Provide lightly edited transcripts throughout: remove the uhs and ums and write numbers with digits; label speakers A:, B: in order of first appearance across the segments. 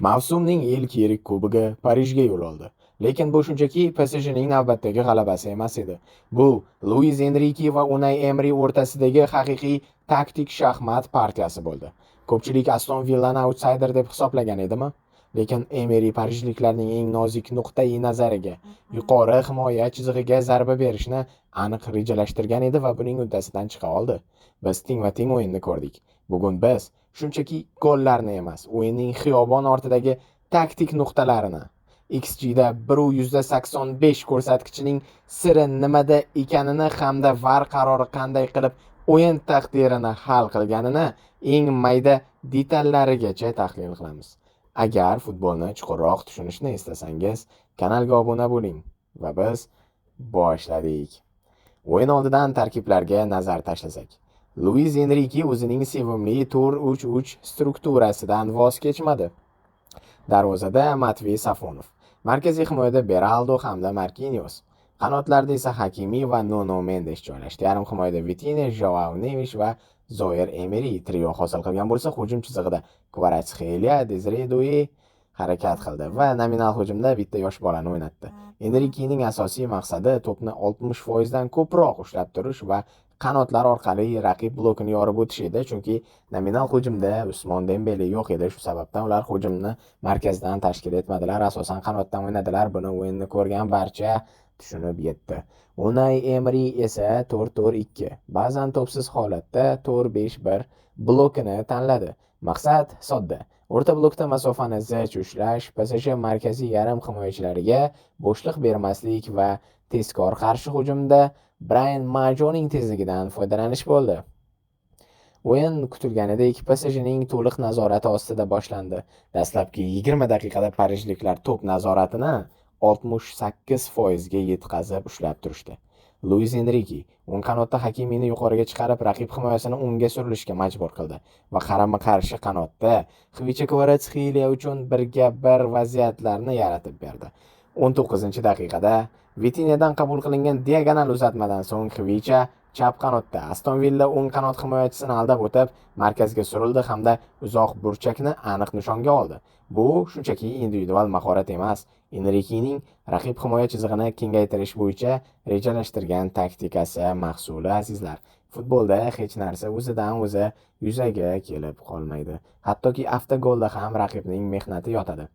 A: Mavsumning ilk yirik kubogi Parijga yo'l oldi. Lekin bu shunchaki PSJning navbatdagi g'alabasi emas edi. Bu Luis Enrique va Unai Emery o'rtasidagi haqiqiy taktik shaxmat partiyasi bo'ldi. Ko'pchilik Aston Villani outsider deb hisoblagan edimi? Lekin Emery parijliklarning eng nozik nuqtai nazariga, yuqori himoya chizig'iga zarba berishni aniq rejalashtirgan edi va buning uddasidan chiqa oldi. Biz teng o'yinni ko'rdik. Bugun biz shunchaki gollarni emas, o'yinning xiyobon ortidagi taktik nuqtalarini, XG'da 1/85 ko'rsatkichining siri nimada ekanini hamda VAR qarori qanday qilib o'yin taqdirini hal qilganini eng mayda detallarigacha tahlil qilamiz. Agar futbolni chuqurroq tushunishni istasangiz, kanalga obuna bo'ling va biz boshladik. O'yin oldidan tarkiblarga nazar tashlasak, Luis Enrique o'zining sevimli 4-3-3 strukturasidan voz kechmadi. Darvozada Matvey Safonov, markaziy himoyada Beraldo hamda Marquinhos, qanotlarda esa Hakimi va Nuno Mendes joylashdi. Yarim himoyada Vitinha, Joao Neves va Zoyer Emery trio hosil qilgan bo'lsa, hujum chizig'ida Kvaratskhelia, Desire Doué harakat qildi va nominal hujumda bitta yosh bolani o'ynatdi. Enrikening asosiy maqsadi to'pni 60% dan ko'proq ushlab turish va qanotlar orqali raqib blokini yorib o'tish edi, chunki nominal hujumda Usmon Dembele yo'q edi. Shu sababdan ular hujumni markazdan tashkil etmadilar, asosan qanotdan o'ynadilar. Buni o'yinni ko'rgan barcha tushunib yetdi. Unai Emery esa 4-4-2, ba'zan to'psiz holatda 4-5-1 blokini tanladi. Maqsad sodda: o'rta blokda masofani zich ushlash, PSG markaziy yarim himoyachilariga bo'shliq bermaslik va tezkor qarshi hujumda Brian Majoning tezligidan foydalanish bo'ldi. O'yin kutilganidek PSJning to'liq nazorati ostida boshlandi. Dastlabki 20 daqiqada parijliklar to'p nazoratini 68% ga yetkazib ushlab turishdi. Luis Enrique o'ng qanotda Hakimini yuqoriga chiqarib, raqib himoyasini o'ngga surilishga majbur qildi va qarama-qarshi qanotda Xvicha Kvaratskhelia uchun birga bir vaziyatlarni yaratib berdi. 19-daqiqada Vitinyadan qabul qilingan diagonal uzatmadan so'ng Xvicha chap qanotda Aston Villa o'ng qanot himoyachisini aldab o'tib, markazga surildi hamda uzoq burchakni aniq nishonga oldi. Bu shunchaki individual mahorat emas, Enrikening raqib himoya chizig'ini kengaytirish bo'yicha rejalashtirgan taktikasi mahsuli, azizlar. Futbolda hech narsa o'zidan o'zi yuzaga kelib qolmaydi. Hattoki avtogolda ham raqibning mehnati yotadi.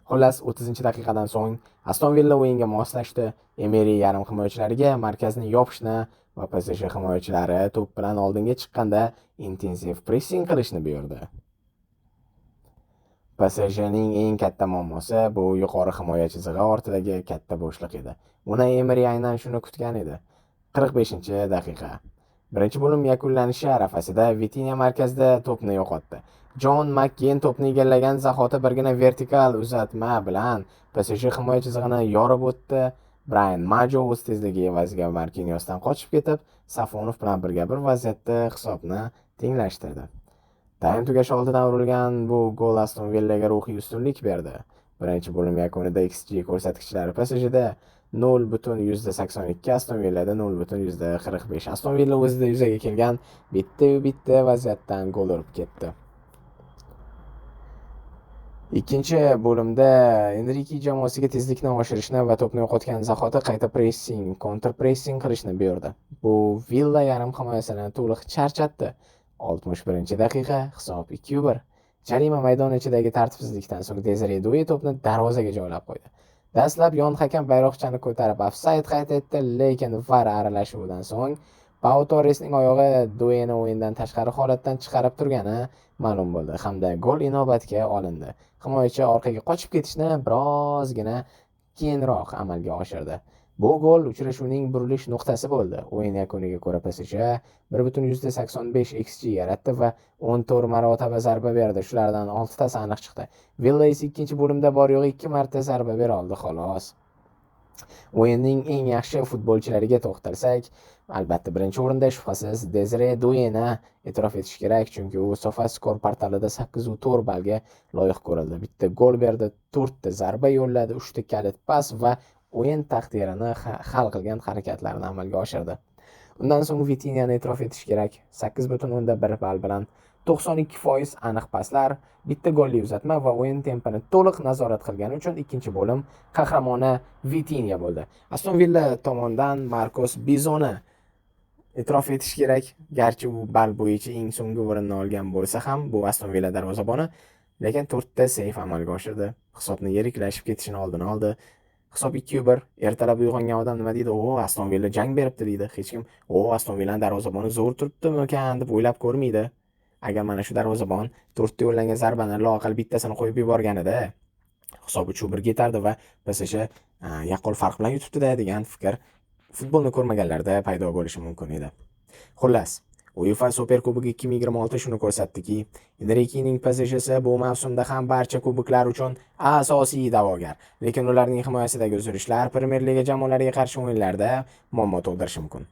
A: Xullas, 30-daqiqadan so'ng Aston Villa o'yinga moslashdi. Emery yarim himoyachilariga markazni yopishni va PSG himoyachilari to'p bilan oldinga chiqqanda intensiv pressing qilishni buyurdi. PSJning eng katta muammosi bu yuqori himoya chizig'i ortidagi katta bo'shliq edi. Unai Emery aynan shuni kutgan edi. 45-daqiqa. Birinchi bo'lim yakunlanishi arafasida Vitinha markazda to'pni yo'qotdi. John McGinn to'pni egallagan zahoti birgina vertikal uzatma bilan PSG himoya chizig'ini yorib o'tdi. Brian Majo o'z tezligi evaziga Marquinhosdan qochib ketib, Safonov bilan birga bir vaziyatda hisobni tenglashtirdi. Taym tugashi oldidan urilgan bu gol Aston Villaga ruhiy ustunlik berdi. Birinchi bo'lim yakunida XG ko'rsatkichlari PSJda 0.82, Aston Villada 0.45. Aston Villa o'zida yuzaga kelgan bitta vaziyatdan gol urib ketdi. Ikkinchi bo'limda Enrique jamoasiga tezlikni oshirishni va to'pni yo'qotgan zahoti qayta counter pressing qilishni buyurdi. Bu Villa yarim himoyasini to'liq charchatdi. 61-daqiqa, hisob 2-1. Jarima maydoni ichidagi tartibsizlikdan so'ng Desire Doué to'pni darvozaga joylab qo'ydi. Dastlab yon hakam bayroqchani ko'tarib ofsayd qayd etdi, lekin VAR aralashuvidan so'ng Pau Torresning oyog'i Douéni o'yindan tashqari holatdan chiqarib turgani ma'lum bo'ldi hamda gol inobatga olindi. Himoyachi orqaga qochib ketishni birozgina keyinroq amalga oshirdi. Bu gol uchrashuvning burilish nuqtasi bo'ldi. O'yin yakuniga ko'ra PSG 1.85 XG yaratdi va 14 marotaba zarba berdi. Shulardan 6 tasi aniq chiqdi. Villa esa ikkinchi bo'limda bor yo'g'i 2 marta zarba bera oldi xolos. O'yinning eng yaxshi futbolchilariga to'xtalsak, albatta birinchi o'rinda shubhasiz Desire Douéni e'tirof etish kerak, chunki u SofaScore portalida 8.4 ballga loyiq ko'rildi. Bitta gol berdi, 4 ta zarba yo'lladi, 3 ta kalit pas va o'yin taqdirini hal qilgan harakatlarni amalga oshirdi. Undan so'ng Vitinhani e'tirof etish kerak. 8.1 ball bilan 92% aniq paslar, bitta golli uzatma va o'yin tempini to'liq nazorat qilgani uchun ikkinchi bo'lim qahramoni Vitinha bo'ldi. Aston Villa tomonidan Marcos Bizoni e'tirof etish kerak, garchi u ball bo'yicha eng so'nggi o'rinni olgan bo'lsa ham, bu Aston Villa darvozaboni, lekin 4 ta seyf amalga oshirdi. Hisobni yiriklashib ketishini oldini oldi. Hisob 2-1. Ertalab uyg'ongan odam nima deydi? "O, Aston Villa jang beribdi" deydi. Hech kim "O, Aston Villa darvozaboni zo'r turibdimi-kan" deb o'ylab ko'rmaydi. Agar mana shu darvozabon 4 ta yo'llangan zarbani loaqal bittasini qo'yib yuborganida, hisob 3-1 ga yetardi va PSG yaqqol farq bilan yutibdi-da degan fikr futbolni ko'rmaganlarda paydo bo'lishi mumkin edi. Xullas, UEFA Super Kubogi 2026 shuni ko'rsatdiki, Enriquening PSJsi bu mavsumda ham barcha kuboklar uchun asosiy da'vogar, lekin ularning himoyasidagi uzilishlar Premier Liga jamoalariga qarshi o'yinlarda muammo tug'dirishi mumkin.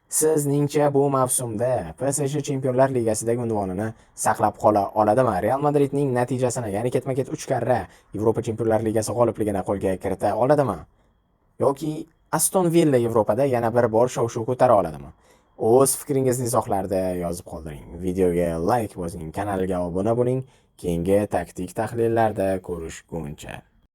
A: Sizningcha bu mavsumda PSG Chempionlar Ligasidagi unvonini saqlab qola oladimi? Real Madridning natijasini, ya'ni ketma-ket 3 karra Yevropa Chempionlar Ligasi g'olibligini qo'lga kirita oladimi? Yoki Aston Villa Yevropada yana bir bor shov-shuv ko'tara oladimi? O'z fikringizni izohlarda yozib qoldiring. Videoga like bosing, kanalga obuna bo'ling. Keyingi taktik tahlillarda ko'rishguncha.